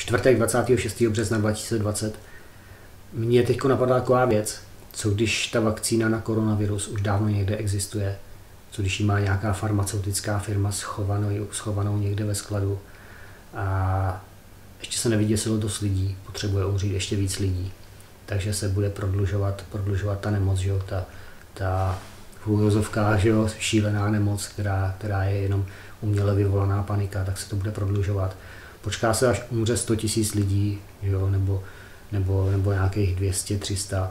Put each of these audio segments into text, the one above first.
čtvrtek 26. března 2020. Mně teď napadla taková věc, co když ta vakcína na koronavirus už dávno někde existuje, co když ji má nějaká farmaceutická firma schovanou někde ve skladu a ještě se nevyděsilo dost lidí, potřebuje umřít ještě víc lidí, takže se bude prodlužovat ta nemoc, že jo, ta v úvozovkách, že jo, šílená nemoc, která je jenom uměle vyvolaná panika, tak se to bude prodlužovat. Počká se, až umře 100 000 lidí, jo, nebo nějakých 200, 300.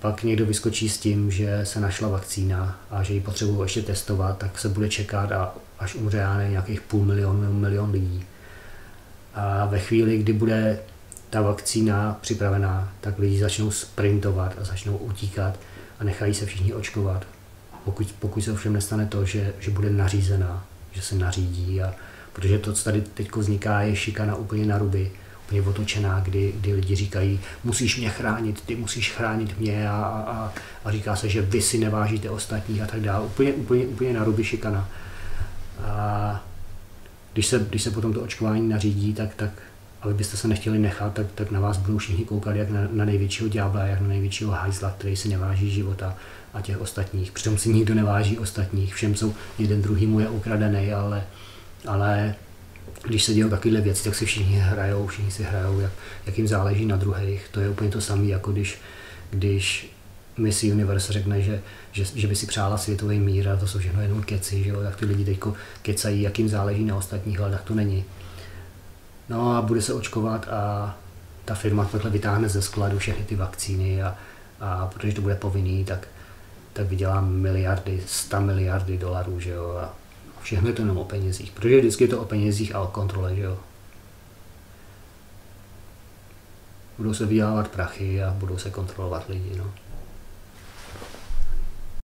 Pak někdo vyskočí s tím, že se našla vakcína a že ji potřebují ještě testovat, tak se bude čekat a až umře nějakých 500 000 nebo 1 000 000 lidí. A ve chvíli, kdy bude ta vakcína připravená, tak lidi začnou sprintovat a začnou utíkat a nechají se všichni očkovat. Pokud se ovšem nestane to, že bude nařízená, že se nařídí, protože to, co tady teď vzniká, je šikana úplně na ruby, úplně otočená, kdy lidi říkají, musíš mě chránit, ty musíš chránit mě a říká se, že vy si nevážíte ostatních a tak dále. Úplně na ruby šikana. A když se potom to očkování nařídí, tak ale byste se nechtěli nechat, tak na vás budou všichni koukat jak na největšího ďábla, jak na největšího hajzla, který si neváží života a těch ostatních. Přitom si nikdo neváží ostatních, všem jsou jeden druhýmu je ukradený, ale když se dějou takovéhle věci, tak si všichni si hrajou, jak jim záleží na druhých. To je úplně to samé, jako když Miss Universe řekne, že by si přála světový mír a to jsou všechno jenom keci, že jo? Tak ty lidi teďko kecají, jak jim záleží na ostatních, ale tak to není. No a bude se očkovat a ta firma takhle vytáhne ze skladu všechny ty vakcíny a protože to bude povinný, tak vydělá miliardy, 100 miliardy dolarů, že jo? A všechno je to jenom o penězích, protože vždycky je to o penězích a o kontrole, že jo? Budou se vydělávat prachy a budou se kontrolovat lidi, no.